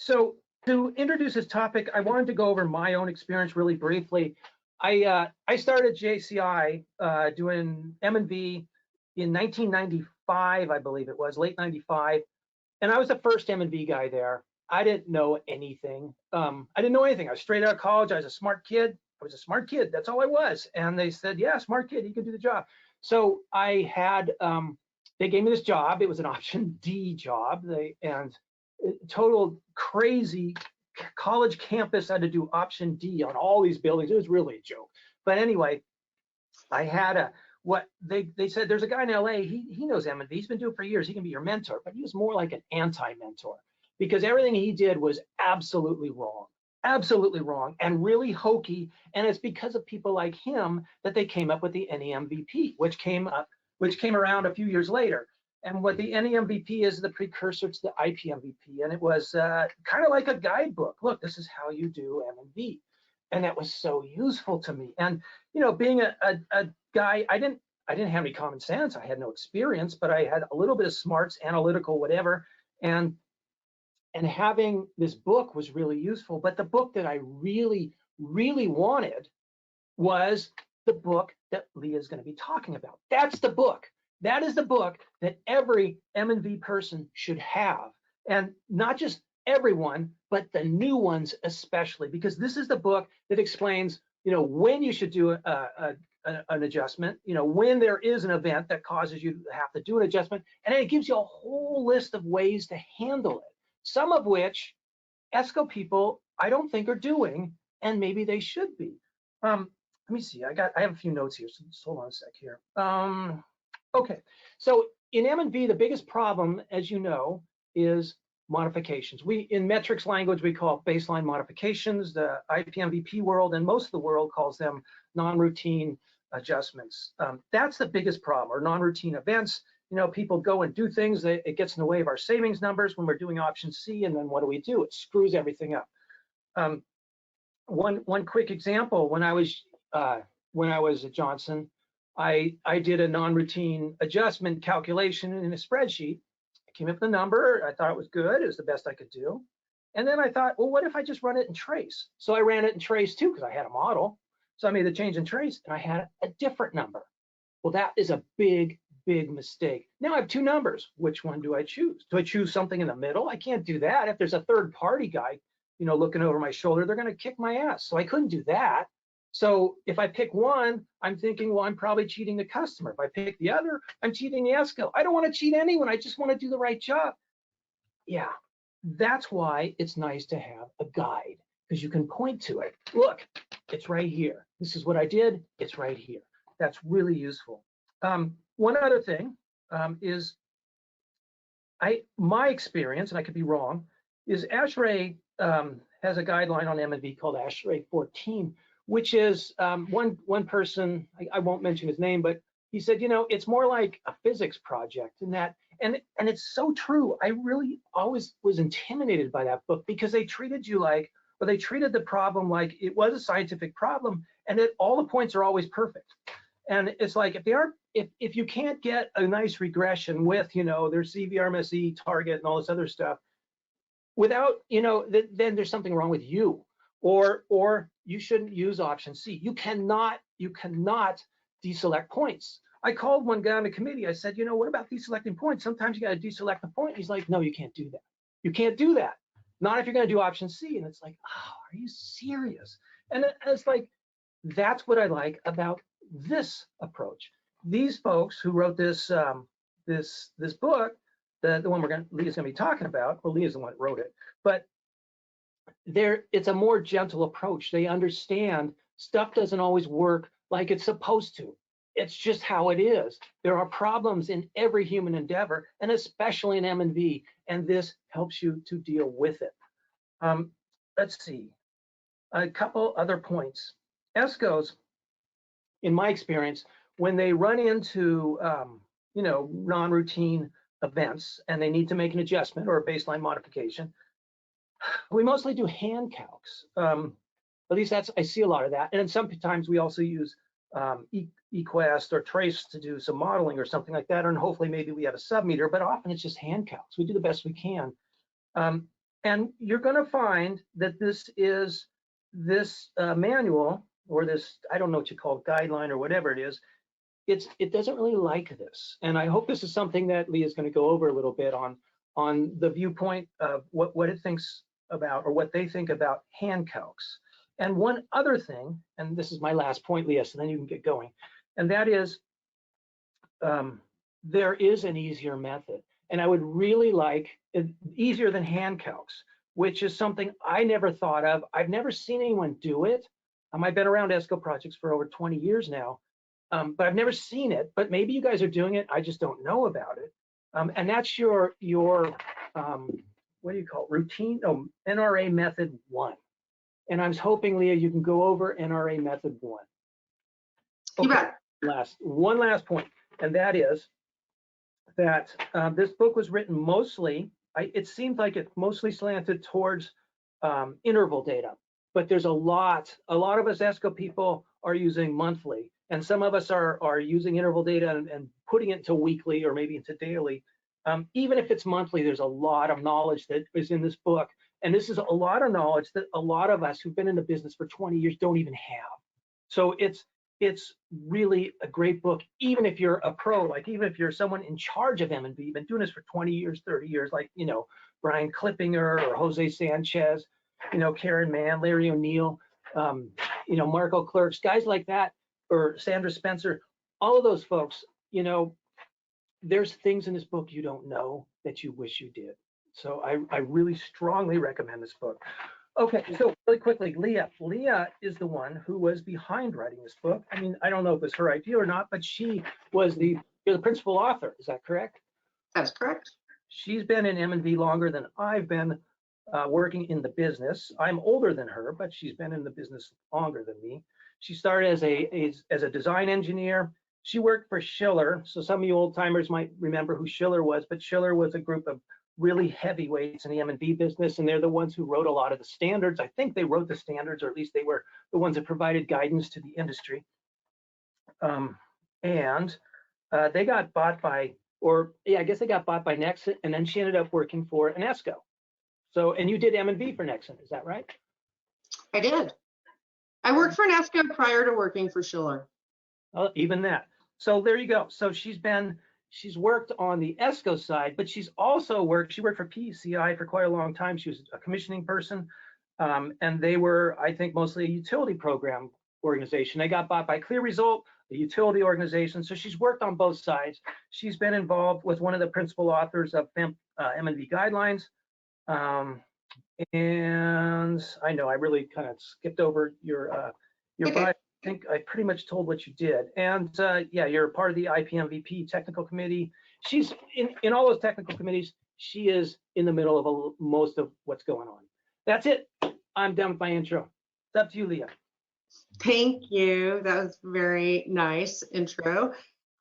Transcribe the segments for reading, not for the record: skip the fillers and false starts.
So to introduce this topic, I wanted to go over my own experience really briefly. I started JCI doing M&V in 1995, I believe it was, late 95. And I was the first M&V guy there. I didn't know anything. I didn't know anything. I was straight out of college. I was a smart kid. I was a smart kid. That's all I was. And they said, yeah, smart kid, you can do the job. So I had, they gave me this job. It was an option D job. Total crazy college campus had to do option D on all these buildings. It was really a joke. But anyway, I had what they said, there's a guy in LA, he knows M&V, he's been doing it for years, he can be your mentor, but he was more like an anti-mentor because everything he did was absolutely wrong, and really hokey. And it's because of people like him that they came up with the NEMVP, which came around a few years later. And what the NEMVP is the precursor to the IPMVP, and it was kind of like a guidebook. Look, this is how you do M&V. And that was so useful to me. And you know, being a guy, I didn't have any common sense. I had no experience, but I had a little bit of smarts, analytical, whatever. And having this book was really useful. But the book that I really, really wanted was the book that Lia is going to be talking about. That's the book. That is the book that every M&V person should have, and not just everyone, but the new ones especially, because this is the book that explains, you know, when you should do an adjustment, you know, when there is an event that causes you to have to do an adjustment, and then it gives you a whole list of ways to handle it, some of which ESCO people I don't think are doing, and maybe they should be. Let me see, I have a few notes here, so just hold on a sec here. Okay, so in M&V, the biggest problem, as you know, is modifications. In metrics language, we call baseline modifications. The IPMVP world and most of the world calls them non-routine adjustments. That's the biggest problem, or non-routine events. You know, people go and do things, it gets in the way of our savings numbers when we're doing option C, and then what do? It screws everything up. One quick example, when I was at Johnson, I did a non-routine adjustment calculation in a spreadsheet. I came up with a number. I thought it was good. It was the best I could do. And then I thought, well, what if I just run it in trace? So I ran it in trace too, because I had a model. So I made the change in trace, and I had a different number. Well, that is a big, big mistake. Now I have two numbers. Which one do I choose? Do I choose something in the middle? I can't do that. If there's a third-party guy, you know, looking over my shoulder, they're going to kick my ass. So I couldn't do that. So if I pick one, I'm thinking, well, I'm probably cheating the customer. If I pick the other, I'm cheating the ESCO. I don't want to cheat anyone. I just want to do the right job. Yeah, that's why it's nice to have a guide, because you can point to it. Look, it's right here. This is what I did. It's right here. That's really useful. One other thing is my experience, and I could be wrong, is ASHRAE has a guideline on M&V called ASHRAE 14, which is one person, I won't mention his name, but he said, you know, it's more like a physics project in that, and it's so true. I really always was intimidated by that book, because they treated the problem like it was a scientific problem, and that all the points are always perfect. And it's like, if you can't get a nice regression with, you know, their CVRMSE target and all this other stuff, without, you know, then there's something wrong with you. Or you shouldn't use option C. You cannot deselect points. I called one guy on the committee. I said, you know, what about deselecting points? Sometimes you got to deselect the point. He's like, no, you can't do that. You can't do that. Not if you're going to do option C. And it's like, oh, are you serious? And it's like, that's what I like about this approach. These folks who wrote this this book, the one Lia's going to be talking about. Well, Lia's the one that wrote it, but it's a more gentle approach. They understand stuff doesn't always work like it's supposed to. It's just how it is. There are problems in every human endeavor, and especially in M&V, and this helps you to deal with it. Let's see, a couple other points. ESCOs, in my experience, when they run into you know, non-routine events and they need to make an adjustment or a baseline modification, we mostly do hand calcs. At least I see a lot of that. And then sometimes we also use eQuest or Trace to do some modeling or something like that. And hopefully maybe we have a submeter, but often it's just hand calcs. We do the best we can. And you're going to find that this manual, or this, I don't know what you call it, guideline or whatever it is, it doesn't really like this. And I hope this is something that Lia is going to go over a little bit on the viewpoint of what it thinks about, or what they think about hand calcs. And one other thing, and this is my last point, Lia, so then you can get going, and that is there is an easier method. And I would really like easier than hand calcs, which is something I never thought of. I've never seen anyone do it. I've been around ESCO projects for over 20 years now, but I've never seen it. But maybe you guys are doing it. I just don't know about it. And that's your what do you call it? Routine? Oh, NRA method 1. And I was hoping, Lia, you can go over NRA method 1. Okay. You bet. One last point, and that is that this book was written mostly, it seems like it's mostly slanted towards interval data, but there's a lot of us ESCO people are using monthly, and some of us are using interval data and putting it into weekly or maybe into daily. Even if it's monthly, there's a lot of knowledge that is in this book, and this is a lot of knowledge that a lot of us who've been in the business for 20 years don't even have. So it's really a great book, even if you're a pro, like even if you're someone in charge of M&V, you've been doing this for 20 years, 30 years, like, you know, Brian Klippinger or Jose Sanchez, you know, Karen Mann, Larry O'Neill, you know, Marco Clerks, guys like that, or Sandra Spencer, all of those folks, you know, there's things in this book you don't know that you wish you did. So I really strongly recommend this book. Okay, so really quickly, Lia is the one who was behind writing this book. I mean, I don't know if it was her idea or not, but she was you're the principal author. Is that correct? That's correct. She's been in M&V longer than I've been working in the business. I'm older than her, but she's been in the business longer than me. She started as a design engineer. She worked for Schiller. So some of you old timers might remember who Schiller was, but Schiller was a group of really heavyweights in the M&V business, and they're the ones who wrote a lot of the standards. I think they wrote the standards, or at least they were the ones that provided guidance to the industry. And they got bought by, I guess they got bought by Nexen, and then she ended up working for an ESCO. So, and you did M&V for Nexen, is that right? I did. I worked for an ESCO prior to working for Schiller. Oh, even that. So there you go. So she's worked on the ESCO side, but she worked for PCI for quite a long time. She was a commissioning person, and they were, I think, mostly a utility program organization. They got bought by Clear Result, a utility organization. So she's worked on both sides. She's been involved with one of the principal authors of M&V guidelines. And I know I really kind of skipped over your bio. I think I pretty much told what you did. And yeah, you're part of the IPMVP technical committee. She's in all those technical committees. She is in the middle of most of what's going on. That's it. I'm done with my intro. It's up to you, Lia. Thank you. That was very nice intro.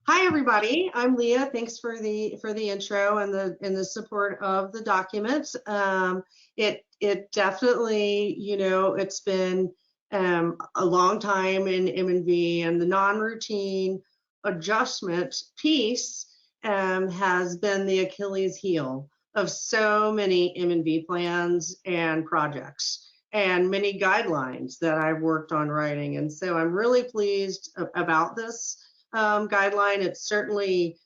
Hi, everybody. I'm Lia. Thanks for the intro and the support of the document. It definitely, you know, it's been a long time in M&V, and the non-routine adjustment piece has been the Achilles heel of so many M&V plans and projects and many guidelines that I've worked on writing. And so I'm really pleased about this guideline. It's certainly,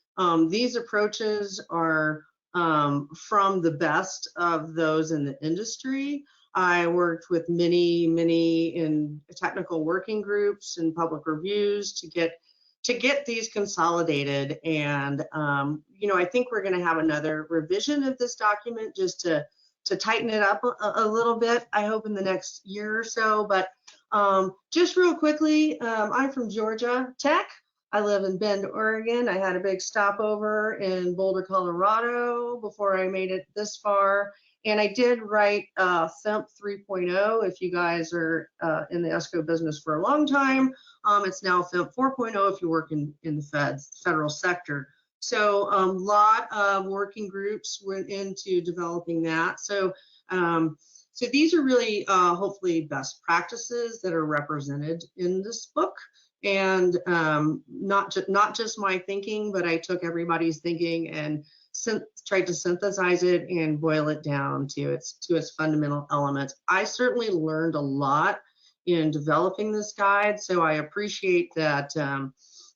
these approaches are from the best of those in the industry. I worked with many in technical working groups and public reviews to get these consolidated. And you know, I think we're going to have another revision of this document just to tighten it up a little bit, I hope in the next year or so. But just real quickly, I'm from Georgia Tech. I live in Bend, Oregon. I had a big stopover in Boulder, Colorado before I made it this far. And I did write FEMP 3.0. If you guys are in the ESCO business for a long time, it's now FEMP 4.0 if you work in the federal sector. So a lot of working groups went into developing that. So these are really hopefully best practices that are represented in this book. And not just my thinking, but I took everybody's thinking and tried to synthesize it and boil it down to its fundamental elements. I certainly learned a lot in developing this guide, so I appreciate that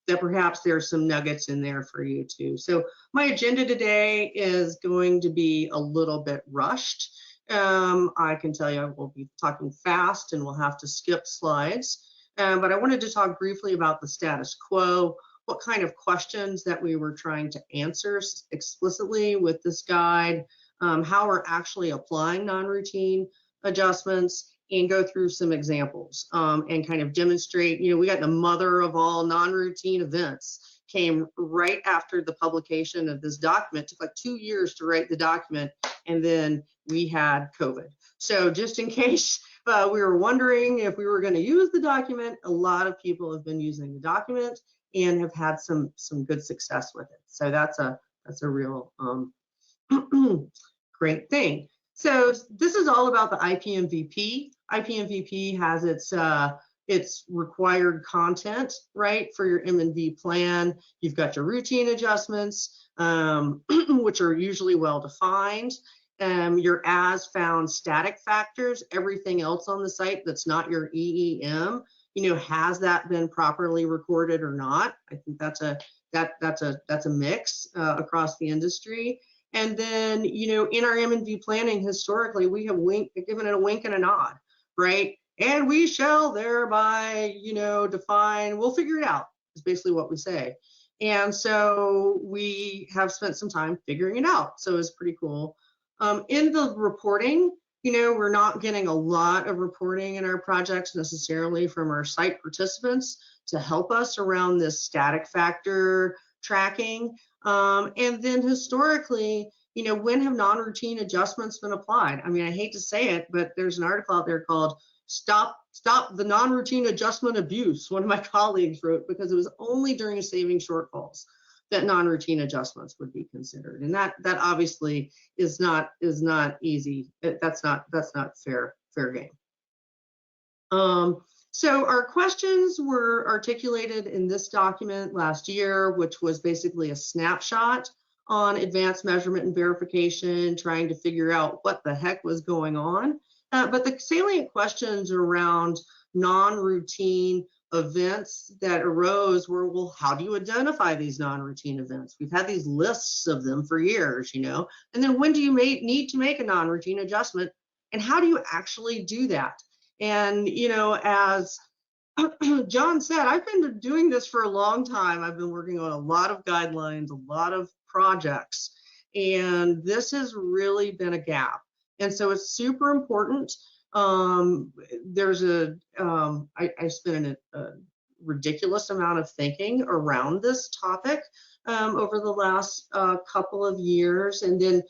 that perhaps there's some nuggets in there for you too. So my agenda today is going to be a little bit rushed. I can tell you I will be talking fast and we'll have to skip slides. But I wanted to talk briefly about the status quo, what kind of questions that we were trying to answer explicitly with this guide, how we're actually applying non-routine adjustments, and go through some examples and kind of demonstrate, we got the mother of all non-routine events came right after the publication of this document. It took like 2 years to write the document, and then we had COVID. So just in case we were wondering if we were going to use the document, a lot of people have been using the document and have had some good success with it. So that's a real great thing. So this is all about the IPMVP. IPMVP has its required content, right, for your M&V plan. You've got your routine adjustments, which are usually well defined. Your as found static factors, everything else on the site that's not your EEM, has that been properly recorded or not? I think that's a mix across the industry. And then, in our M&V planning, historically, we have given it a wink and a nod, right? And we shall thereby, define, we'll figure it out, is basically what we say. And so we have spent some time figuring it out. So it's pretty cool. In the reporting, we're not getting a lot of reporting in our projects necessarily from our site participants to help us around this static factor tracking. And then historically, when have non-routine adjustments been applied? I mean, I hate to say it, but there's an article out there called Stop the Non-Routine Adjustment Abuse. One of my colleagues wrote, because it was only during saving shortfalls that non-routine adjustments would be considered. And that obviously is not easy. That's not fair game. So our questions were articulated in this document last year, which was basically a snapshot on advanced measurement and verification, trying to figure out what the heck was going on. But the salient questions around non-routine events that arose were, well, how do you identify these non-routine events? We've had these lists of them for years, and then when do you need to make a non-routine adjustment, and how do you actually do that? And, as John said, I've been doing this for a long time. I've been working on a lot of guidelines, a lot of projects, and this has really been a gap. And so it's super important. There's I spent a ridiculous amount of thinking around this topic over the last couple of years. And then,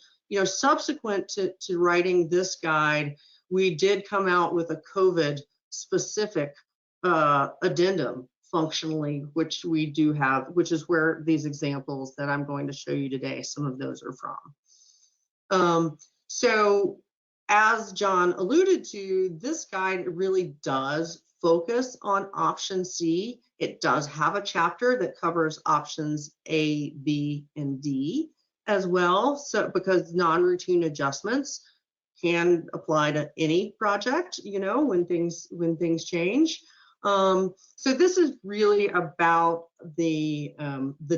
subsequent to writing this guide, we did come out with a COVID specific addendum functionally, which we do have, which is where these examples that I'm going to show you today, some of those are from. So as John alluded to, this guide really does focus on option C. It does have a chapter that covers options A, B, and D as well. So because non-routine adjustments can apply to any project, when things change. So this is really about the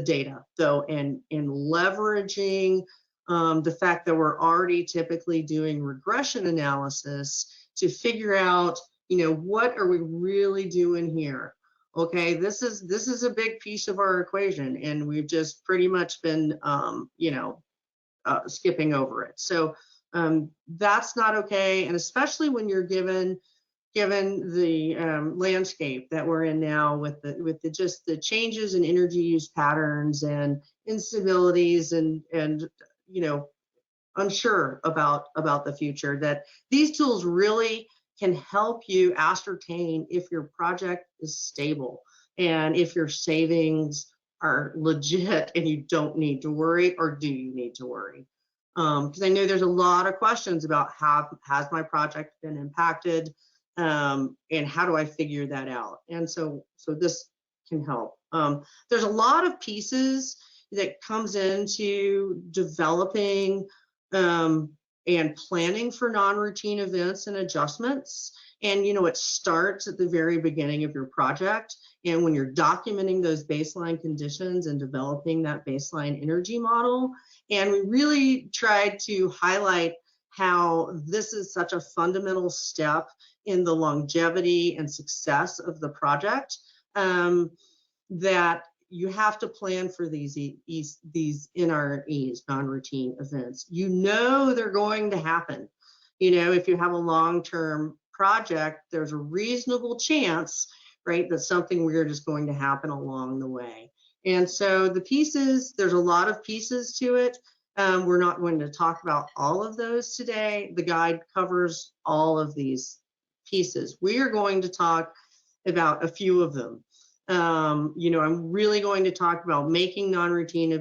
data, though, and leveraging the fact that we're already typically doing regression analysis to figure out, what are we really doing here? Okay, this is a big piece of our equation, and we've just pretty much been, skipping over it. So that's not okay, and especially when you're given the landscape that we're in now with the changes in energy use patterns and instabilities and unsure about the future, that these tools really can help you ascertain if your project is stable and if your savings are legit and you don't need to worry, or do you need to worry? Because I know there's a lot of questions about has my project been impacted, and how do I figure that out? And so this can help. There's a lot of pieces that comes into developing and planning for non-routine events and adjustments. And, you know, it starts at the very beginning of your project. And when you're documenting those baseline conditions and developing that baseline energy model. And we really tried to highlight how this is such a fundamental step in the longevity and success of the project, that you have to plan for these NREs, non-routine events. You know they're going to happen. You know, if you have a long-term project, there's a reasonable chance, right, that something weird is going to happen along the way. And so the pieces, there's a lot of pieces to it. We're not going to talk about all of those today. The guide covers all of these pieces. We are going to talk about a few of them. You know, I'm really going to talk about making non-routine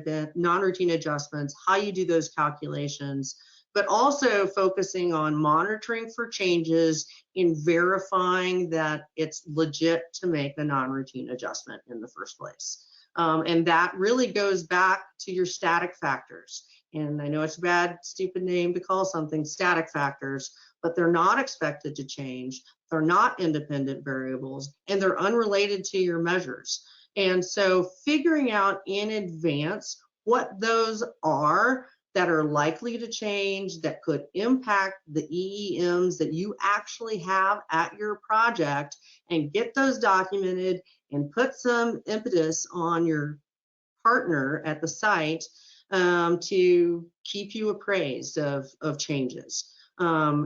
adjustments, how you do those calculations, but also focusing on monitoring for changes in verifying that it's legit to make a non-routine adjustment in the first place. And that really goes back to your static factors. And I know it's a bad, stupid name to call something static factors, but they're not expected to change. They're not independent variables, and they're unrelated to your measures. And so figuring out in advance what those are that are likely to change, that could impact the EEMs that you actually have at your project, and get those documented and put some impetus on your partner at the site to keep you appraised of changes.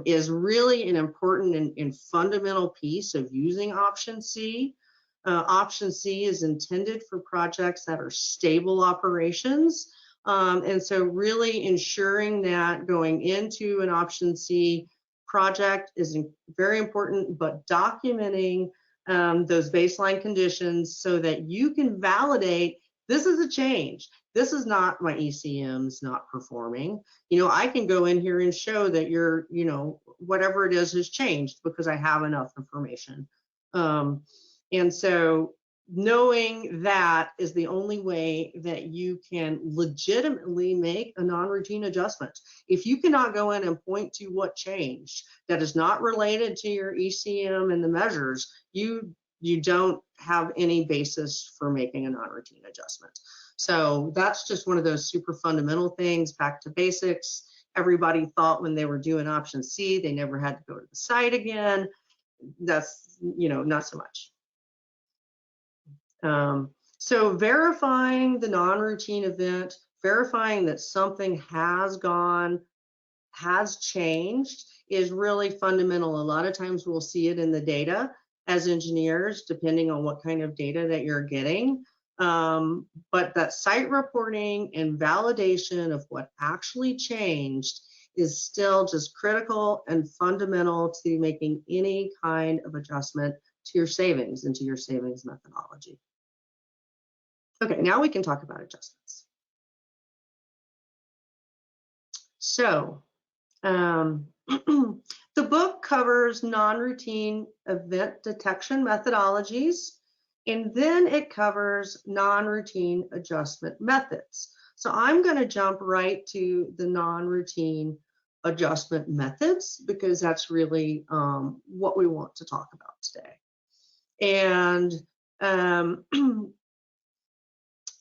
Is really an important and fundamental piece of using option C. Option C is intended for projects that are stable operations. And so really ensuring that going into an option C project is very important, but documenting those baseline conditions so that you can validate this is a change. This is not my ECMs not performing. You know, I can go in here and show that your, you know, whatever it is has changed because I have enough information. And so knowing that is the only way that you can legitimately make a non-routine adjustment. If you cannot go in and point to what changed that is not related to your ECM and the measures, you don't have any basis for making a non-routine adjustment. So that's just one of those super fundamental things, back to basics. Everybody thought when they were doing option C, they never had to go to the site again. That's, you know, not so much. So verifying the non-routine event, verifying that something has changed is really fundamental. A lot of times we'll see it in the data as engineers, depending on what kind of data that you're getting. But that site reporting and validation of what actually changed is still just critical and fundamental to making any kind of adjustment to your savings and to your savings methodology. Okay, now we can talk about adjustments. So, the book covers non-routine event detection methodologies, and then it covers non-routine adjustment methods. So I'm going to jump right to the non-routine adjustment methods because that's really what we want to talk about today. And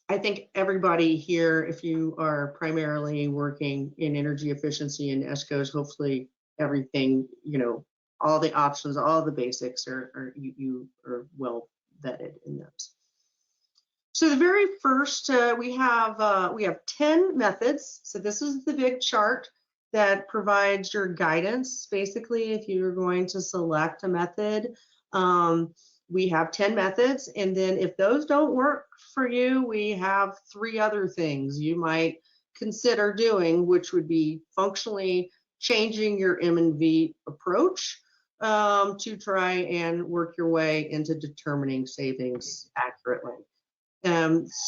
I think everybody here, if you are primarily working in energy efficiency and ESCOs, hopefully everything, you know, all the options, all the basics you are well vetted in those. So the very first, we have 10 methods. So this is the big chart that provides your guidance. Basically, if you're going to select a method, we have 10 methods, and then if those don't work for you, we have 3 other things you might consider doing, which would be functionally changing your M&V approach to try and work your way into determining savings accurately.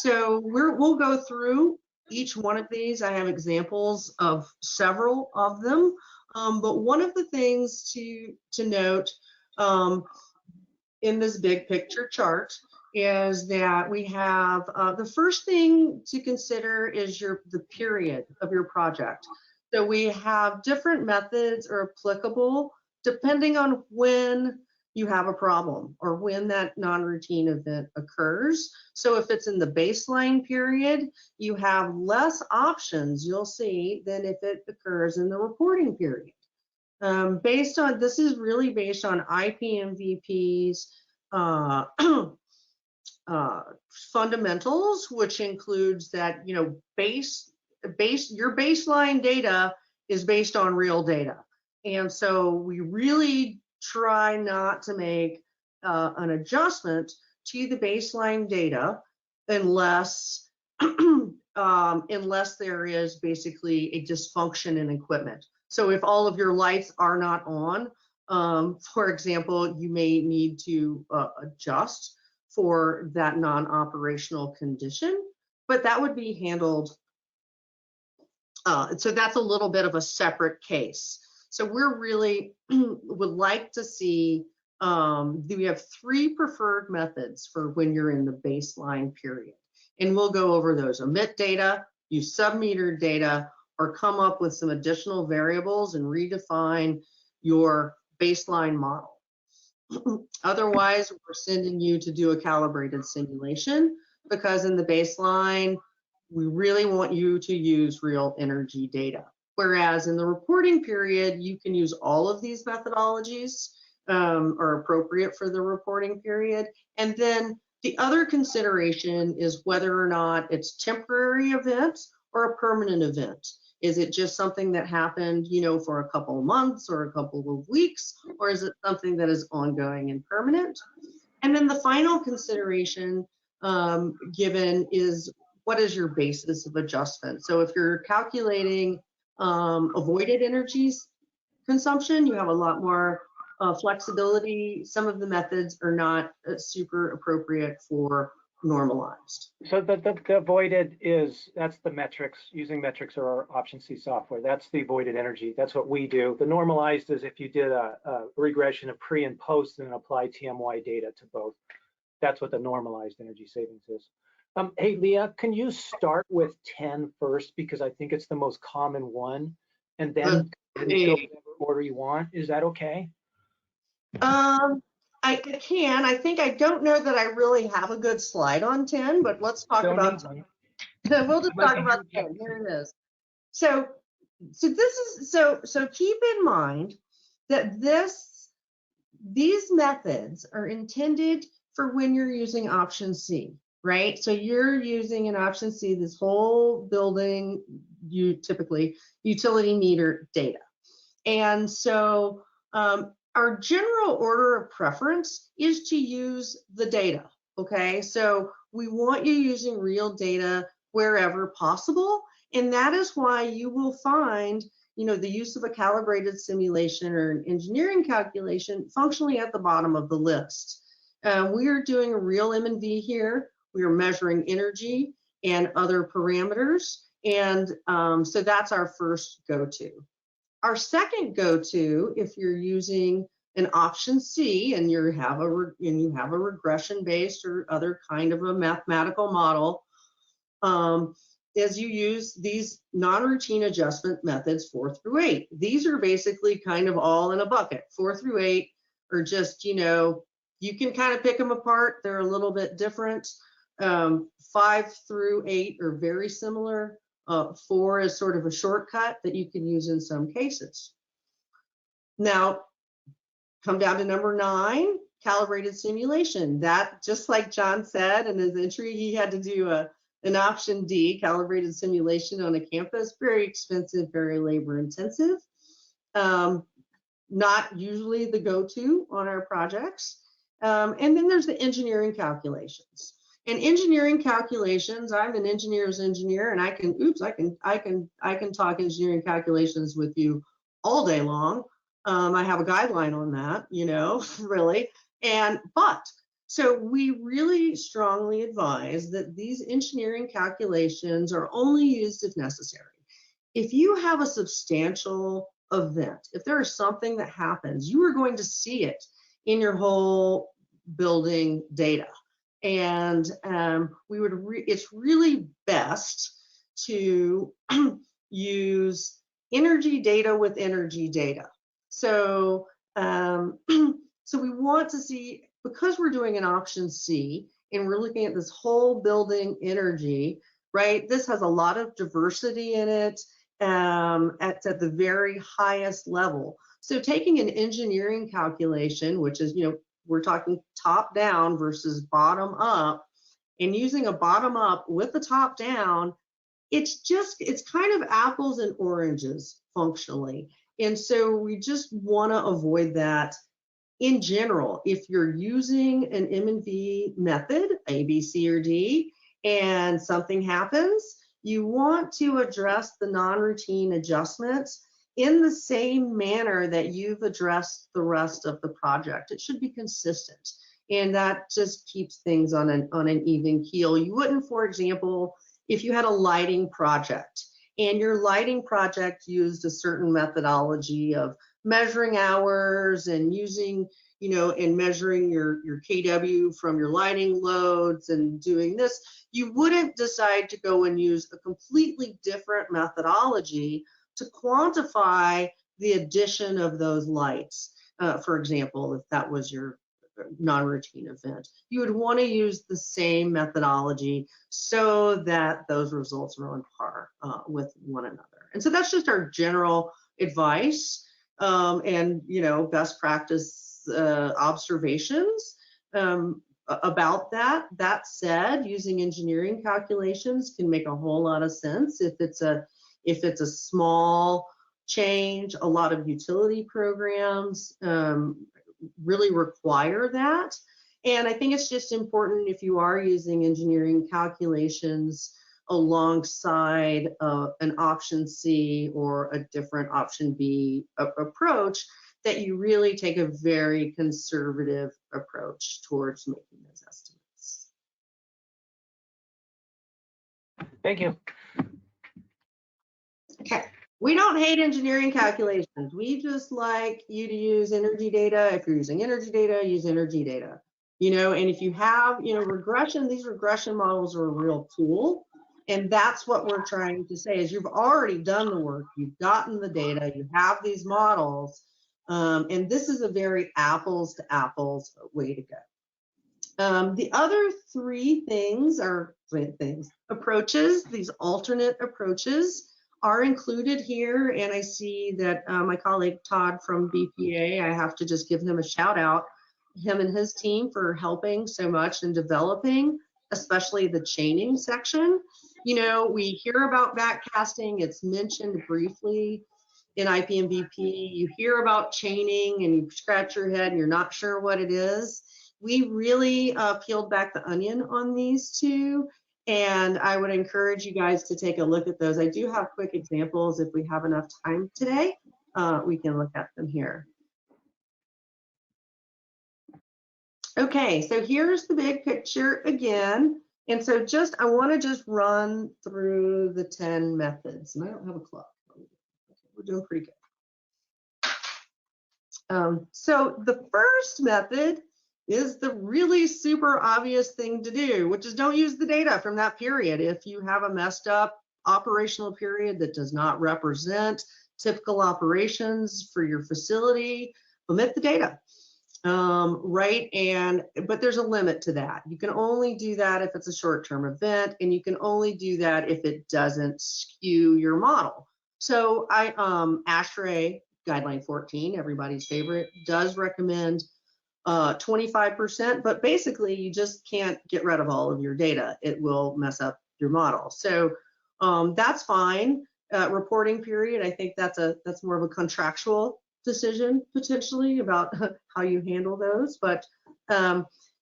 So we'll go through each one of these. I have examples of several of them, but one of the things to note in this big picture chart is that we have the first thing to consider is the period of your project. So we have different methods are applicable depending on when you have a problem or when that non-routine event occurs. So if it's in the baseline period, you have less options, you'll see, than if it occurs in the reporting period. This is really based on IPMVP's fundamentals, which includes that, you know, your baseline data is based on real data. And so we really try not to make an adjustment to the baseline data unless unless there is basically a dysfunction in equipment. So if all of your lights are not on, for example, you may need to adjust for that non-operational condition, but that would be handled. So that's a little bit of a separate case. So we're really would like to see, we have 3 preferred methods for when you're in the baseline period. And we'll go over those: omit data, use sub-metered data, or come up with some additional variables and redefine your baseline model. Otherwise, we're sending you to do a calibrated simulation, because in the baseline, we really want you to use real energy data. Whereas in the reporting period, you can use all of these methodologies are appropriate for the reporting period. And then the other consideration is whether or not it's temporary event or a permanent event. Is it just something that happened, you know, for a couple of months or a couple of weeks, or is it something that is ongoing and permanent? And then the final consideration given is, what is your basis of adjustment? So if you're calculating avoided energies consumption, you have a lot more flexibility. Some of the methods are not super appropriate for normalized. So the avoided that's the metrics, using metrics or our option C software. That's the avoided energy. That's what we do. The normalized is if you did a regression of pre and post and apply TMY data to both. That's what the normalized energy savings is. Hey, Leah, can you start with 10 first? Because I think it's the most common one, and then go whatever order you want. Is that okay? I can. I think I don't know that I really have a good slide on 10, but let's talk about 10. We'll just talk about 10. Here it is. So keep in mind that these methods are intended for when you're using option C, right? So you're using an option C, this whole building, you typically utility meter data. And so our general order of preference is to use the data, okay? So we want you using real data wherever possible. And that is why you will find, you know, the use of a calibrated simulation or an engineering calculation functionally at the bottom of the list. We are doing a real M&V here. We are measuring energy and other parameters. And so that's our first go-to. Our second go-to, if you're using an option C and you have a regression-based or other kind of a mathematical model, is you use these non-routine adjustment methods 4 through 8. These are basically kind of all in a bucket. 4 through 8 are just, you know, you can kind of pick them apart. They're a little bit different. 5 through 8 are very similar. 4 is sort of a shortcut that you can use in some cases. Now, come down to number 9, calibrated simulation. That, just like John said in his entry, he had to do an option D, calibrated simulation on a campus. Very expensive, very labor intensive. Not usually the go-to on our projects. And then there's the engineering calculations. In engineering calculations, I'm an engineer's engineer, and I can talk engineering calculations with you all day long. I have a guideline on that, you know, really. So we really strongly advise that these engineering calculations are only used if necessary. If you have a substantial event, if there is something that happens, you are going to see it in your whole building data. And it's really best to use energy data with energy data. So, so we want to see, because we're doing an option C and we're looking at this whole building energy, right? This has a lot of diversity in it at the very highest level. So taking an engineering calculation, which is, we're talking top down versus bottom up, and using a bottom up with the top down, it's kind of apples and oranges functionally. And so we just want to avoid that in general. If you're using an M&V method, A, B, C, or D, and something happens, you want to address the non-routine adjustments in the same manner that you've addressed the rest of the project. It should be consistent, and that just keeps things on an even keel. You wouldn't, for example, if you had a lighting project and your lighting project used a certain methodology of measuring hours and using, and measuring your KW from your lighting loads and doing this, you wouldn't decide to go and use a completely different methodology to quantify the addition of those lights. For example, if that was your non-routine event, you would want to use the same methodology so that those results are on par with one another. And so that's just our general advice and best practice observations about that. That said, using engineering calculations can make a whole lot of sense if it's a small change. A lot of utility programs really require that. And I think it's just important, if you are using engineering calculations alongside an option C or a different option B approach, that you really take a very conservative approach towards making those estimates. Thank you. Okay. We don't hate engineering calculations. We just like you to use energy data. If you're using energy data, use energy data. And if you have, regression, these regression models are a real tool. And that's what we're trying to say is you've already done the work. You've gotten the data. You have these models. And this is a very apples to apples way to go. The other three things are approaches, these alternate approaches are included here. And I see that my colleague Todd from BPA, I have to just give him a shout out, him and his team, for helping so much in developing, especially the chaining section. We hear about backcasting, it's mentioned briefly in IPMVP. You hear about chaining and you scratch your head and you're not sure what it is. We really peeled back the onion on these two, and I would encourage you guys to take a look at those. I do have quick examples if we have enough time today. We can look at them here. Okay, so here's the big picture again. And so I want to just run through the 10 methods. And I don't have a clock. Okay, we're doing pretty good. So the first method is the really super obvious thing to do, which is don't use the data from that period. If you have a messed up operational period that does not represent typical operations for your facility, omit the data. Right, but there's a limit to that. You can only do that if it's a short-term event, and you can only do that if it doesn't skew your model. So ASHRAE guideline 14, everybody's favorite, does recommend 25%, but basically you just can't get rid of all of your data. It will mess up your model. So that's fine. Reporting period, I think that's more of a contractual decision potentially about how you handle those, but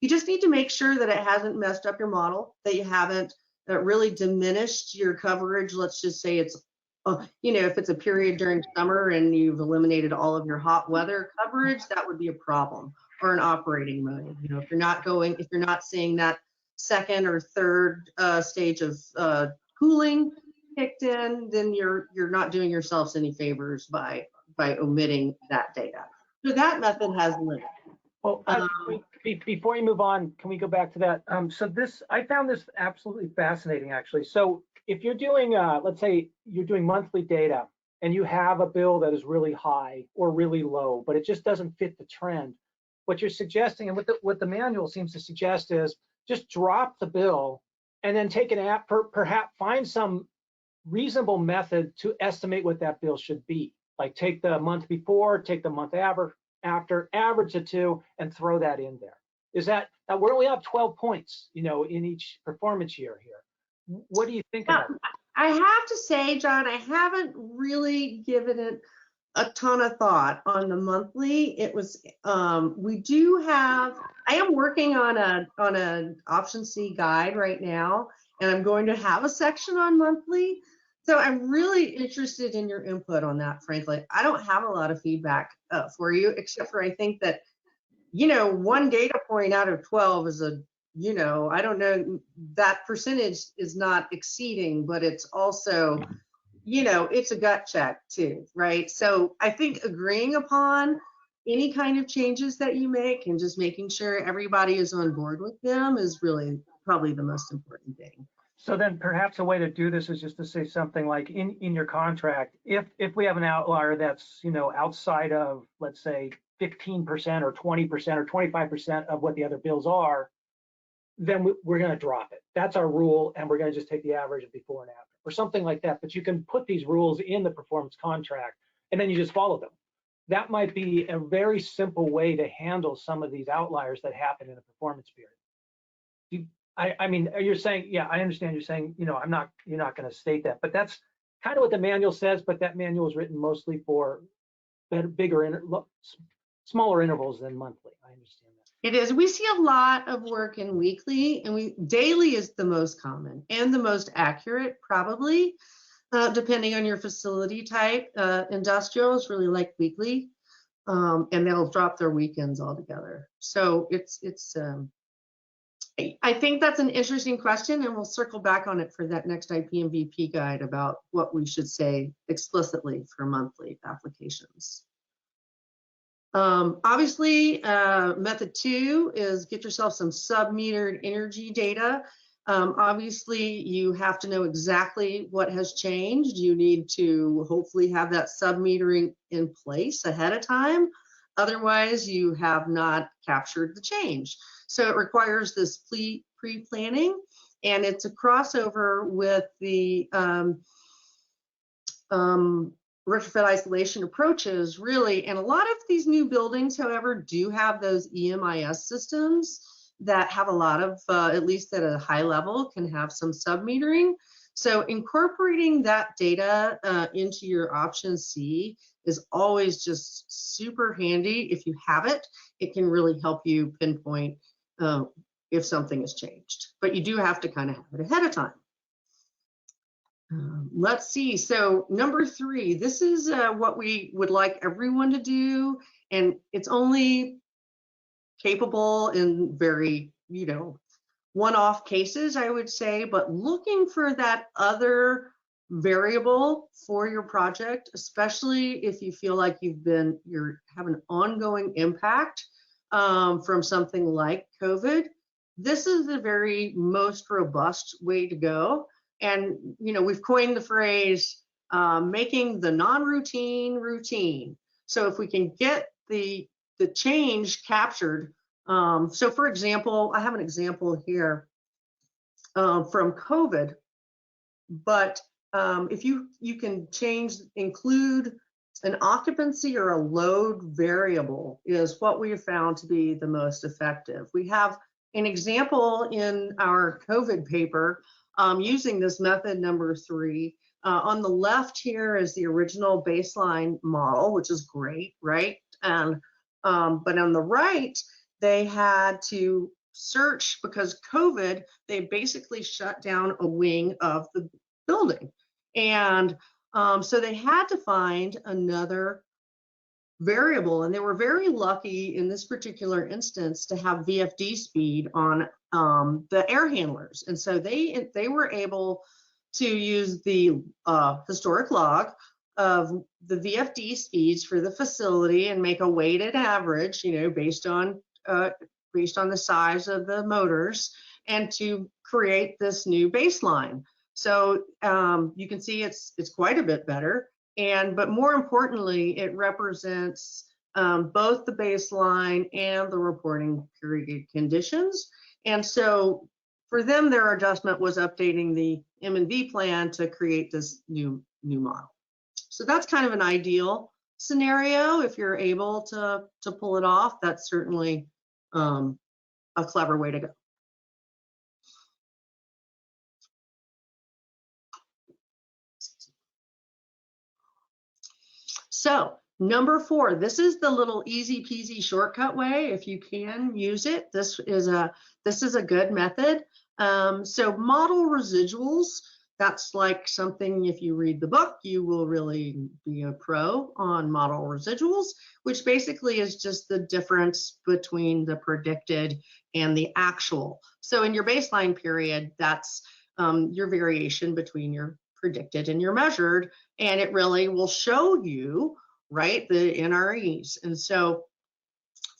you just need to make sure that it hasn't messed up your model, that you haven't really diminished your coverage. Let's just say it's if it's a period during summer and you've eliminated all of your hot weather coverage, that would be a problem, or an operating mode. If you're not seeing that second or third stage of cooling kicked in, then you're not doing yourselves any favors by omitting that data. So that method has limits. Well, before you move on, can we go back to that? So I found this absolutely fascinating, actually. So if you're doing, let's say you're doing monthly data and you have a bill that is really high or really low, but it just doesn't fit the trend, what you're suggesting and what the manual seems to suggest is just drop the bill and then take an app, perhaps find some reasonable method to estimate what that bill should be. Like take the month before, take the month after, average the two, and throw that in there. Is that, now we only have 12 points, in each performance year here. What do you think about that? I have to say, John, I haven't really given it a ton of thought on the monthly. It was, I am working on an option C guide right now, and I'm going to have a section on monthly. So I'm really interested in your input on that, frankly. I don't have a lot of feedback for you, except for I think that, one data point out of 12 is I don't know, that percentage is not exceeding, but it's also, it's a gut check too, right? So I think agreeing upon any kind of changes that you make and just making sure everybody is on board with them is really probably the most important thing. So then perhaps a way to do this is just to say something like in your contract, if we have an outlier that's, outside of, let's say, 15% or 20% or 25% of what the other bills are, then we're going to drop it. That's our rule, and we're going to just take the average of before and after, or something like that. But you can put these rules in the performance contract, and then you just follow them. That might be a very simple way to handle some of these outliers that happen in a performance period. I mean, you're saying, yeah, I understand you're saying, you're not going to state that, but that's kind of what the manual says, but that manual is written mostly for smaller intervals than monthly. I understand that. It is. We see a lot of work in weekly, and daily is the most common and the most accurate, probably, depending on your facility type. Industrials really like weekly, and they'll drop their weekends altogether. So I think that's an interesting question, and we'll circle back on it for that next IPMVP guide about what we should say explicitly for monthly applications. Obviously, method 2 is get yourself some sub-metered energy data. Obviously, you have to know exactly what has changed. You need to hopefully have that sub-metering in place ahead of time. Otherwise, you have not captured the change. So it requires this pre-planning, and it's a crossover with the retrofit isolation approaches, really. And a lot of these new buildings, however, do have those EMIS systems that have a lot of, at least at a high level, can have some sub-metering. So incorporating that data into your option C is always just super handy. If you have it, it can really help you pinpoint if something has changed. But you do have to kind of have it ahead of time. Let's see. So number 3, this is what we would like everyone to do, and it's only capable in very, one-off cases, I would say, but looking for that other variable for your project, especially if you feel like you have an ongoing impact from something like COVID. This is the very most robust way to go. And, we've coined the phrase, making the non-routine routine. So if we can get the change captured. So for example, I have an example here from COVID, but if you can include an occupancy or a load variable is what we have found to be the most effective. We have an example in our COVID paper using this method number 3. On the left here is the original baseline model, which is great, right? And but on the right, they had to search because COVID, they basically shut down a wing of the building. And so they had to find another variable, and they were very lucky in this particular instance to have VFD speed on the air handlers. And so they were able to use the historic log of the VFD speeds for the facility and make a weighted average, based on based on the size of the motors, and to create this new baseline. So you can see it's quite a bit better. But more importantly, it represents both the baseline and the reporting period conditions. And so for them, their adjustment was updating the M&V plan to create this new model. So that's kind of an ideal scenario. If you're able to pull it off, that's certainly a clever way to go. So number 4, this is the little easy peasy shortcut way. If you can use it, this is a good method. So model residuals, that's like something, if you read the book, you will really be a pro on model residuals, which basically is just the difference between the predicted and the actual. So in your baseline period, that's your variation between your predicted and your measured, and it really will show you, right, the NREs. And so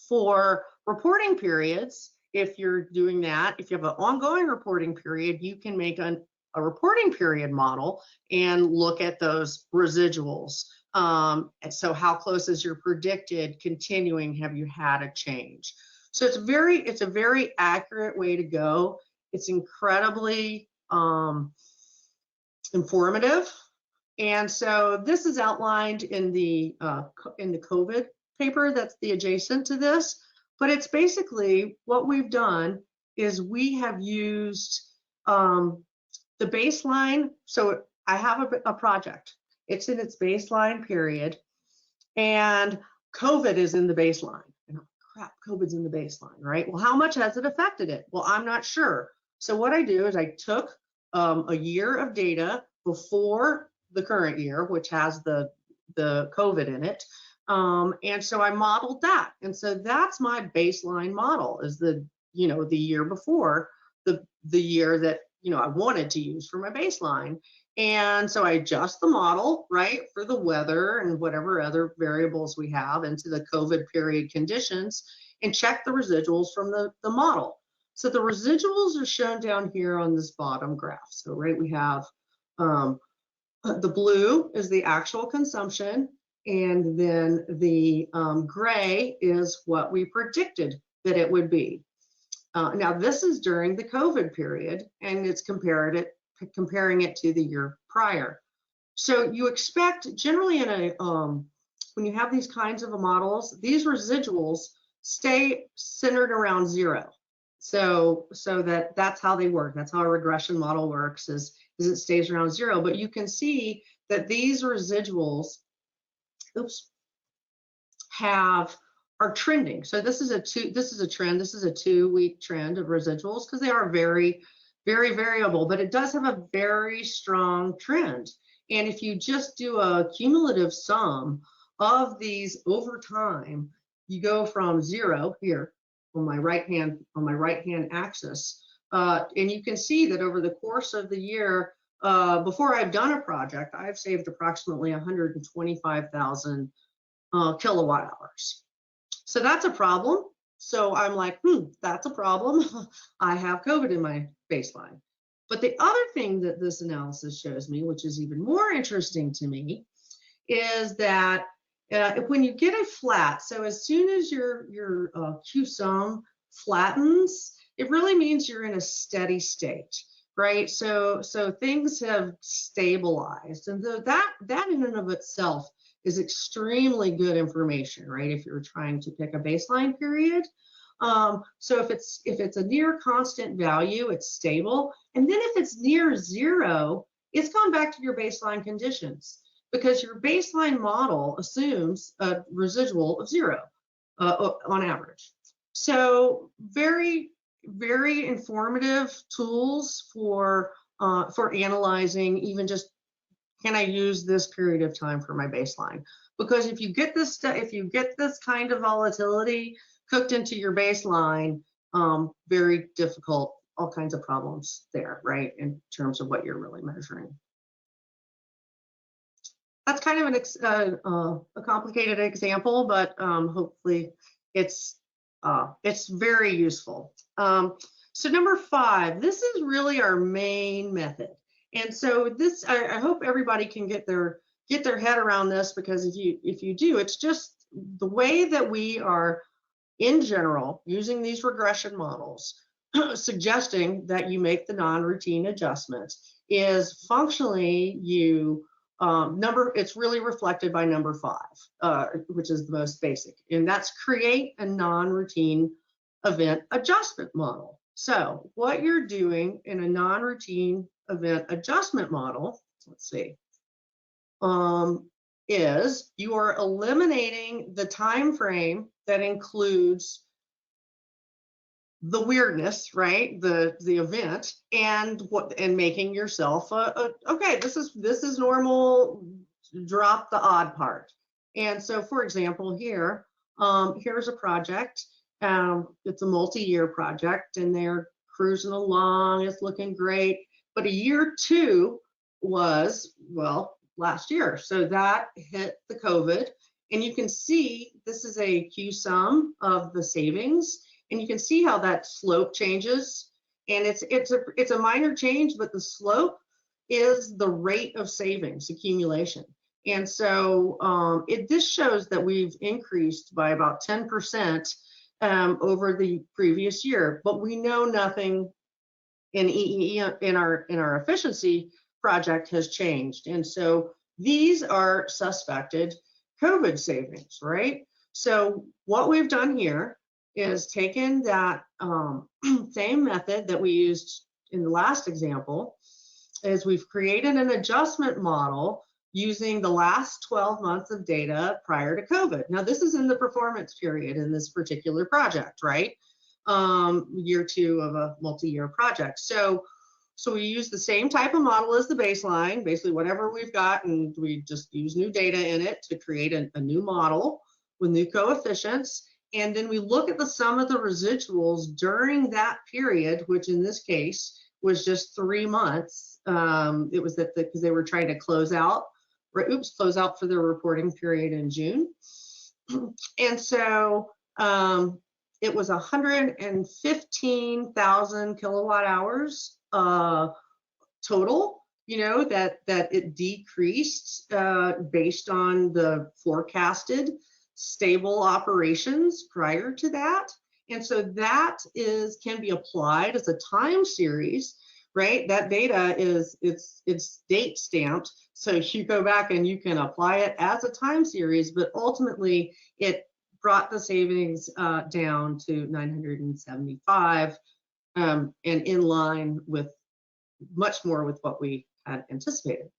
for reporting periods, if you're doing that, if you have an ongoing reporting period, you can make a reporting period model and look at those residuals. And so how close is your predicted continuing? Have you had a change? So it's a very accurate way to go. It's incredibly informative. And so this is outlined in the COVID paper that's the adjacent to this. But it's basically what we've done is we have used the baseline. So I have a project. It's in its baseline period, and COVID is in the baseline. And crap, COVID's in the baseline, right? Well, how much has it affected it? Well, I'm not sure. So what I do is I took a year of data before the current year, which has the COVID in it. And so I modeled that. And so that's my baseline model, is the year before the year that, I wanted to use for my baseline. And so I adjust the model, right, for the weather and whatever other variables we have into the COVID period conditions, and check the residuals from the model. So the residuals are shown down here on this bottom graph. So, right, we have the blue is the actual consumption, and then the gray is what we predicted that it would be. Now this is during the COVID period, and it's comparing it to the year prior. So you expect generally in a when you have these kinds of models, these residuals stay centered around 0. So that's how they work. That's how a regression model works, is it stays around 0. But you can see that these residuals, are trending. So this is a trend. This is a 2-week trend of residuals, because they are very, very variable, but it does have a very strong trend. And if you just do a cumulative sum of these over time, you go from 0 here on my right hand axis, and you can see that over the course of the year, before I've done a project, I've saved approximately 125,000 kilowatt hours. So that's a problem. So I'm like, that's a problem. I have COVID in my baseline. But the other thing that this analysis shows me, which is even more interesting to me, is that when you get a flat, so as soon as your Q sum flattens, it really means you're in a steady state, right? So things have stabilized, and that in and of itself is extremely good information, right? If you're trying to pick a baseline period. So if it's a near constant value, it's stable. And then if it's near 0, it's gone back to your baseline conditions, because your baseline model assumes a residual of 0 on average. So very, very informative tools for analyzing even just, can I use this period of time for my baseline? Because if you get this kind of volatility cooked into your baseline, very difficult, all kinds of problems there, right, in terms of what you're really measuring. That's kind of a complicated example, but hopefully it's It's very useful. So number 5, this is really our main method. And so this, I hope everybody can get their head around this, because if you do, it's just the way that we are in general using these regression models suggesting that you make the non-routine adjustments is functionally it's really reflected by number 5, which is the most basic, and that's create a non-routine event adjustment model. So what you're doing in a non-routine event adjustment model, let's see, is you are eliminating the time frame that includes the weirdness, right? The event, and making yourself okay, this is normal, drop the odd part. And so for example, here's a project. It's a multi-year project, and they're cruising along, it's looking great. But a year 2 was, well, last year. So that hit the COVID, and you can see this is a Q sum of the savings, and you can see how that slope changes. And it's a minor change, but the slope is the rate of savings accumulation. And so this shows that we've increased by about 10% over the previous year, but we know nothing in our efficiency project has changed. And so these are suspected COVID savings, right? So what we've done here is taken that same method that we used in the last example, is we've created an adjustment model using the last 12 months of data prior to COVID. Now this is in the performance period in this particular project, right? Year 2 of a multi-year project. So we use the same type of model as the baseline, basically whatever we've got, and we just use new data in it to create a new model with new coefficients. And then we look at the sum of the residuals during that period, which in this case was just 3 months. It was because they were trying to close out for the reporting period in June. And so it was 115,000 kilowatt hours total, that it decreased based on the forecasted stable operations prior to that. And so that can be applied as a time series, right? That data it's date stamped, so you go back and you can apply it as a time series, but ultimately it brought the savings down to 975, and in line with much more with what we had anticipated.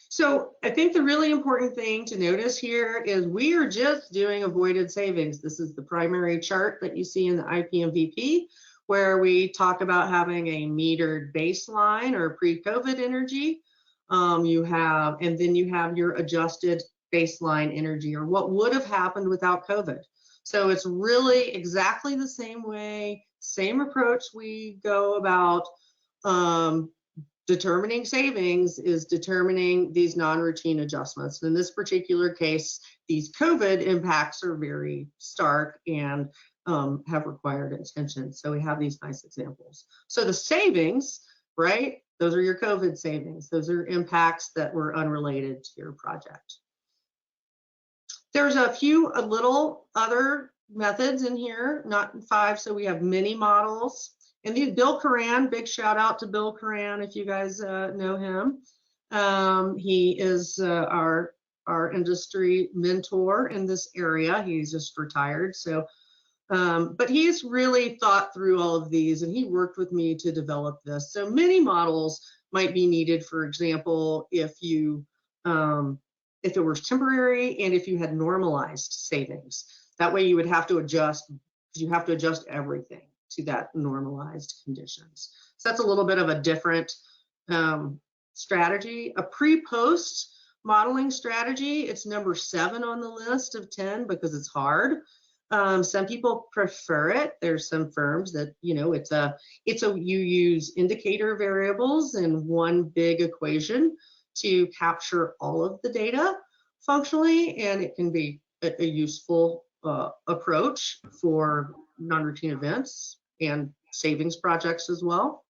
So I think the really important thing to notice here is we are just doing avoided savings. This is the primary chart that you see in the IPMVP, where we talk about having a metered baseline or pre-COVID energy. And then you have your adjusted baseline energy, or what would have happened without COVID. So it's really exactly the same way, same approach we go about determining savings, is determining these non-routine adjustments. In this particular case, these COVID impacts are very stark and have required attention. So we have these nice examples. So the savings, right? Those are your COVID savings. Those are impacts that were unrelated to your project. There's a little other methods in here, not 5. So we have mini models. And these, Bill Coran, big shout out to Bill Coran if you guys know him. He is our industry mentor in this area. He's just retired. So, but he's really thought through all of these, and he worked with me to develop this. So mini models might be needed, for example, if it was temporary and if you had normalized savings. That way you would have to adjust, because you have to adjust everything to that normalized conditions. So that's a little bit of a different strategy. A pre-post modeling strategy, it's number 7 on the list of 10 because it's hard. Some people prefer it. There's some firms that, you use indicator variables in one big equation to capture all of the data functionally, and it can be a useful approach for non-routine events and savings projects as well.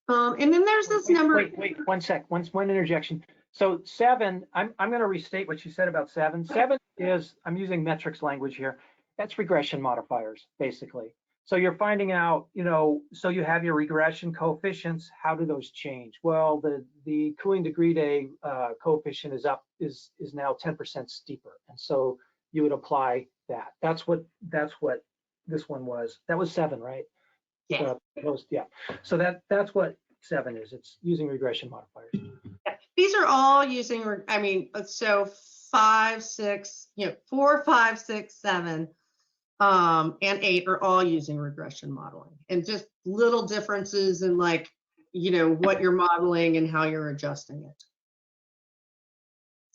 And then there's this number. Wait, 1 sec, one interjection. So 7, I'm going to restate what you said about 7. 7 is, I'm using metrics language here. That's regression modifiers, basically. So you're finding out, so you have your regression coefficients. How do those change? Well, the cooling degree day coefficient is now 10% steeper, and so you would apply that. That's what this one was. That was 7, right? Yeah. Yeah. So that's what 7 is. It's using regression modifiers. Yeah. These are all using, so 5, 6, 4, 5, 6, 7, and 8 are all using regression modeling, and just little differences in what you're modeling and how you're adjusting it.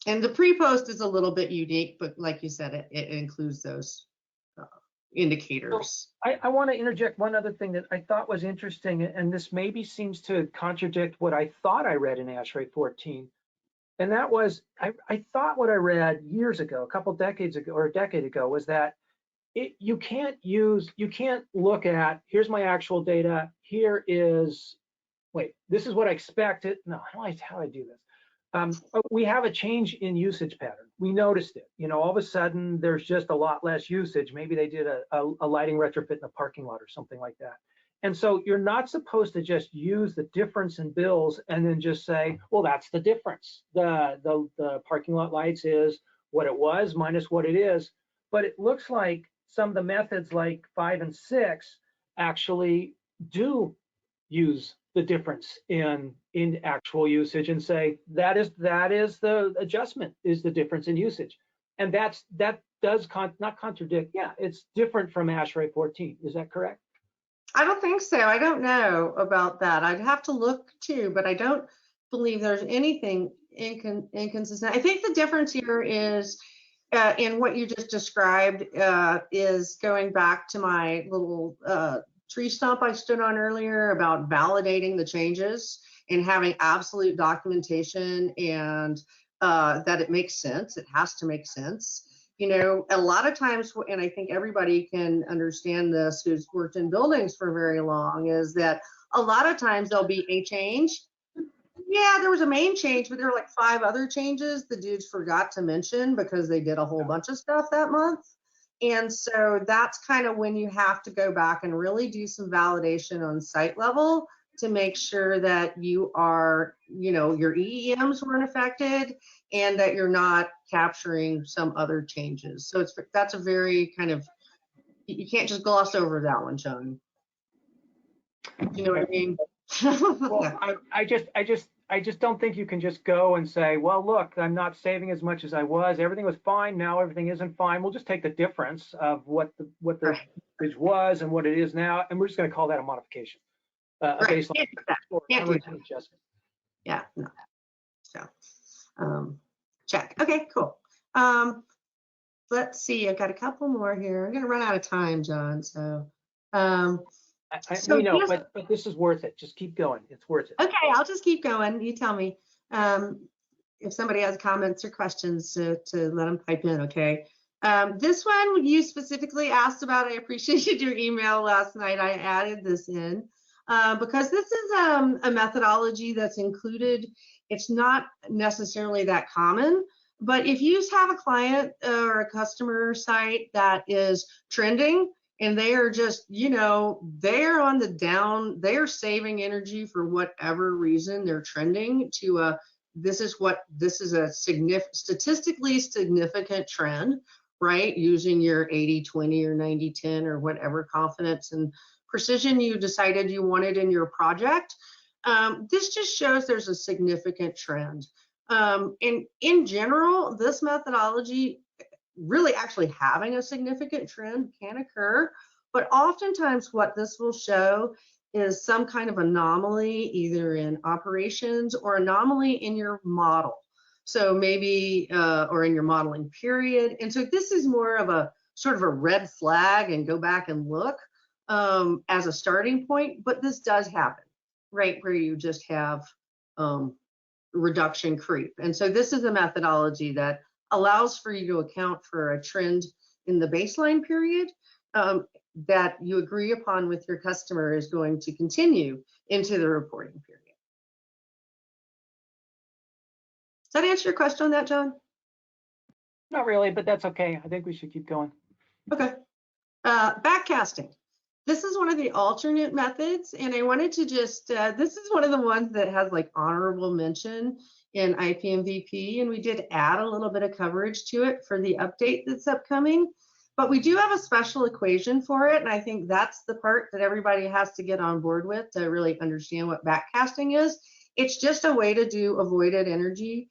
And the pre-post is a little bit unique, but like you said, it includes those indicators. So I want to interject one other thing that I thought was interesting, and this maybe seems to contradict what I thought I read in ASHRAE 14. And that was, I thought what I read years ago, a couple decades ago, or a decade ago, was that you can't look at, here's my actual data, here is, wait, this is what I expected. No, how do I do this? We have a change in usage pattern. We noticed it. All of a sudden, there's just a lot less usage. Maybe they did a lighting retrofit in a parking lot or something like that. And so you're not supposed to just use the difference in bills and then just say, well, that's the difference. The parking lot lights is what it was minus what it is. But it looks like some of the methods like 5 and 6 actually do use the difference in actual usage and say that is the adjustment, is the difference in usage. And that does not contradict. Yeah, it's different from ASHRAE 14. Is that correct? I don't think so. I don't know about that. I'd have to look too, but I don't believe there's anything inconsistent. I think the difference here is in what you just described is going back to my little tree stump I stood on earlier about validating the changes and having absolute documentation, and that it makes sense. It has to make sense. A lot of times, and I think everybody can understand this who's worked in buildings for very long, is that a lot of times there'll be a change. Yeah, there was a main change, but there were like 5 other changes the dudes forgot to mention because they did a whole bunch of stuff that month. And so that's kind of when you have to go back and really do some validation on site level to make sure that you are, your EEMs weren't affected and that you're not capturing some other changes. So that's a very kind of, you can't just gloss over that one, John. Do you know what I mean? Well, I just don't think you can just go and say, well, look, I'm not saving as much as I was. Everything was fine. Now everything isn't fine. We'll just take the difference of what the usage was and what it is now, and we're just going to call that a modification, a baseline or adjustment. Yeah. No. So, check. Okay, cool. Let's see. I've got a couple more here. I'm going to run out of time, John. So. We know, but this is worth it. Just keep going. It's worth it. Okay, I'll just keep going. You tell me if somebody has comments or questions to let them pipe in, okay? This one you specifically asked about. I appreciated your email last night. I added this in because this is a methodology that's included. It's not necessarily that common, but if you have a client or a customer site that is trending, and they are just, they're on the down, they're saving energy for whatever reason, they're trending to this is a statistically significant trend, right? Using your 80-20 or 90-10 or whatever confidence and precision you decided you wanted in your project. This just shows there's a significant trend. And in general, this methodology, really actually having a significant trend can occur, but oftentimes what this will show is some kind of anomaly either in operations or anomaly in your model. So maybe, or in your modeling period. And so this is more of a sort of a red flag and go back and look as a starting point, but this does happen, right? Where you just have reduction creep. And so this is a methodology that allows for you to account for a trend in the baseline period that you agree upon with your customer is going to continue into the reporting period. Does that answer your question on that, John? Not really, but that's okay. I think we should keep going. Okay. Backcasting. This is one of the alternate methods, and I wanted to just, this is one of the ones that has like honorable mention in IPMVP, and we did add a little bit of coverage to it for the update that's upcoming, but we do have a special equation for it, and I think that's the part that everybody has to get on board with to really understand what backcasting is. It's just a way to do avoided energy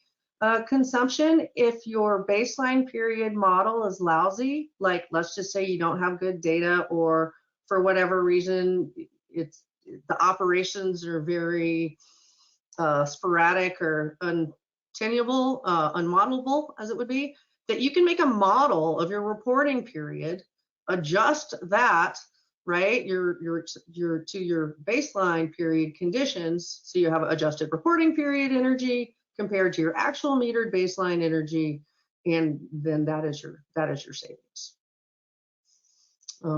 consumption. If your baseline period model is lousy, like let's just say you don't have good data, or for whatever reason, it's the operations are very sporadic or untenable, unmodelable, as it would be, that you can make a model of your reporting period, adjust that, right, your to your baseline period conditions, so you have adjusted reporting period energy compared to your actual metered baseline energy, and then that is your savings.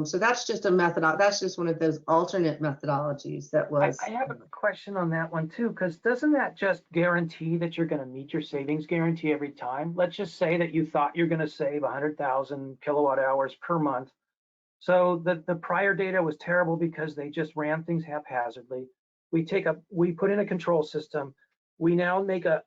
So that's just a method. That's just one of those alternate methodologies that was. I have a question on that one too, because doesn't that just guarantee that you're going to meet your savings guarantee every time? Let's just say that you thought you're going to save 100,000 kilowatt hours per month. So the prior data was terrible because they just ran things haphazardly. We put in a control system. We now make a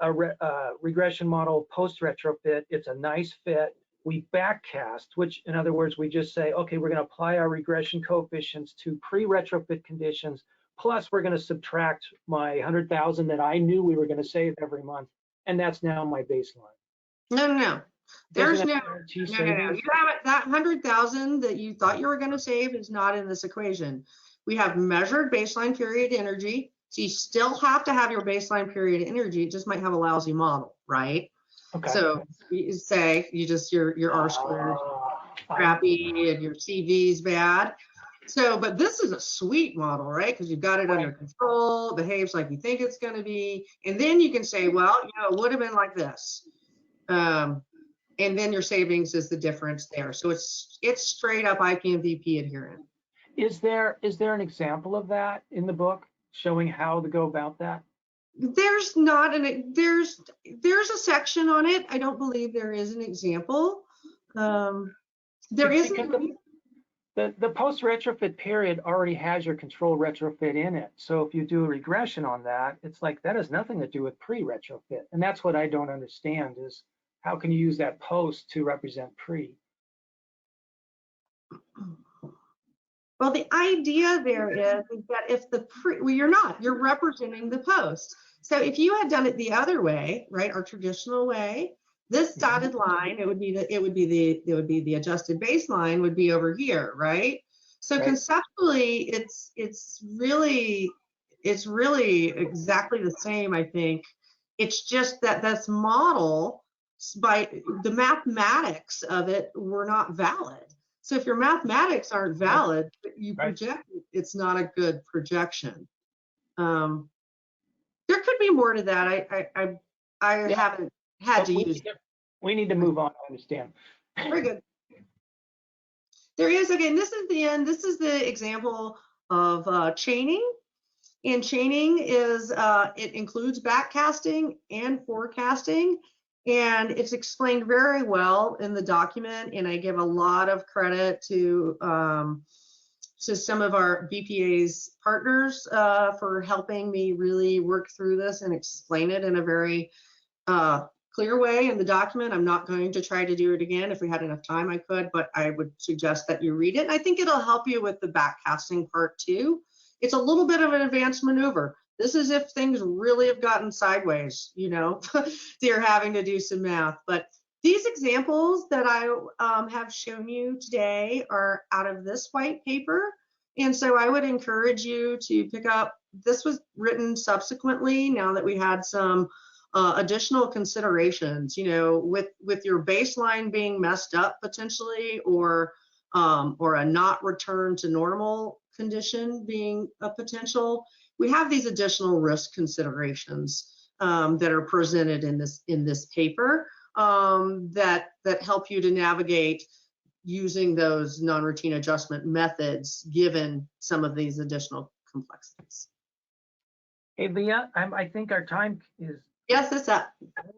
regression model post retrofit. It's a nice fit. We backcast, which in other words, we just say, okay, we're going to apply our regression coefficients to pre-retrofit conditions, plus we're going to subtract my 100,000 that I knew we were going to save every month, and that's now my baseline. No. There's no. You have it, that 100,000 that you thought you were going to save is not in this equation. We have measured baseline period energy, so you still have to have your baseline period energy. It just might have a lousy model, right? Okay. So you say your R squared crappy and your CV is bad. So, but this is a sweet model, right? Because you've got it under control, behaves like you think it's going to be, and then you can say, well, it would have been like this, and then your savings is the difference there. So it's straight up IPMVP adherent. Is there an example of that in the book showing how to go about that? There's not there's a section on it. I don't believe there is an example. There isn't. The post retrofit period already has your control retrofit in it. So if you do a regression on that, it's like that has nothing to do with pre retrofit. And that's what I don't understand is how can you use that post to represent pre? Well, the idea there is that if you're representing the post. So if you had done it the other way, right, our traditional way, this dotted line, it would be the adjusted baseline would be over here, right? So right. Conceptually, it's really exactly the same, I think. It's just that this model, by the mathematics of it, were not valid. So if your mathematics aren't valid, but you project it, it's not a good projection. There could be more to that. I haven't had to use it. We need to move on, I understand. Very good. There is, again, this is the end. This is the example of chaining. And chaining is, it includes backcasting and forecasting. And it's explained very well in the document. And I give a lot of credit to some of our BPA's partners for helping me really work through this and explain it in a very clear way in the document. I'm not going to try to do it again. If we had enough time, I could, but I would suggest that you read it. And I think it'll help you with the backcasting part too. It's a little bit of an advanced maneuver. This is if things really have gotten sideways, you're having to do some math. But these examples that I have shown you today are out of this white paper. And so I would encourage you to pick up, this was written subsequently now that we had some additional considerations, with your baseline being messed up potentially, or a not return to normal condition being a potential. We have these additional risk considerations that are presented in this paper. that help you to navigate using those non-routine adjustment methods, given some of these additional complexities. Hey, Leah, I think our time is Yes, it's up.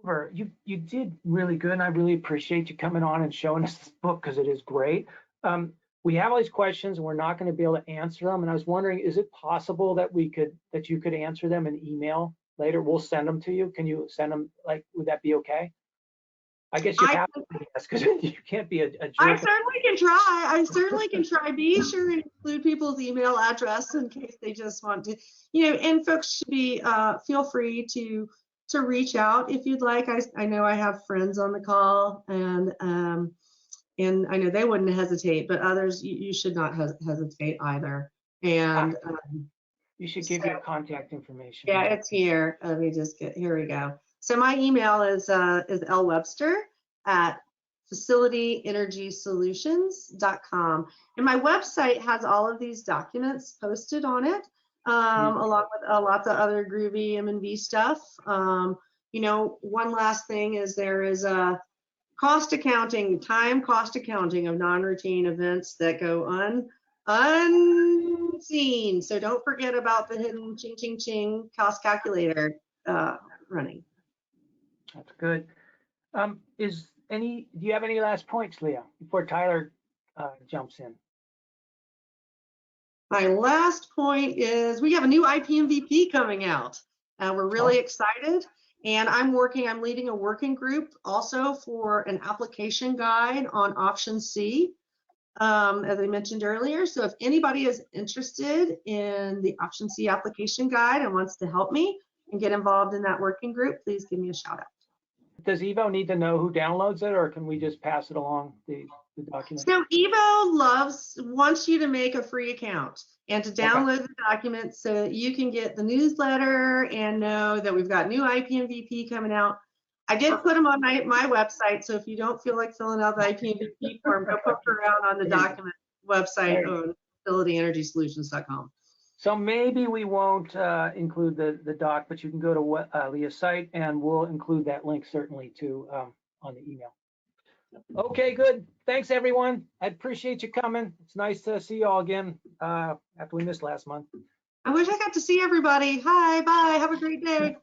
over. You did really good, and I really appreciate you coming on and showing us this book because it is great. We have all these questions, and we're not going to be able to answer them. And I was wondering, is it possible that you could answer them in email later? We'll send them to you. Can you send them? Like, would that be okay? I guess you have to, yes, because you can't be a jerk. I certainly can try. I certainly can try. Be sure and include people's email address in case they just want to, and folks should be, feel free to reach out if you'd like. I know I have friends on the call, and I know they wouldn't hesitate, but others, you should not hesitate either. And you should give your contact information. Yeah, it's here. Let me just here we go. So my email is lwebster@facilityenergysolutions.com. And my website has all of these documents posted on it, along with lots of other groovy M&V stuff. One last thing is there is a cost accounting of non-routine events that go unseen. So don't forget about the hidden ching ching ching cost calculator running. That's good. Do you have any last points, Leah, before Tyler jumps in? My last point is we have a new IPMVP coming out. We're really excited. And I'm leading a working group also for an application guide on option C, as I mentioned earlier. So if anybody is interested in the option C application guide and wants to help me and get involved in that working group, please give me a shout out. Does Evo need to know who downloads it, or can we just pass it along the document? So Evo wants you to make a free account and to download the document so that you can get the newsletter and know that we've got new IPMVP coming out. I did put them on my website, so if you don't feel like filling out the IPMVP form, go poke around on the document website on facilityenergysolutions.com. So maybe we won't include the doc, but you can go to Leah's site, and we'll include that link certainly to on the email. Okay, good. Thanks, everyone. I appreciate you coming. It's nice to see you all again after we missed last month. I wish I got to see everybody. Hi, bye. Have a great day.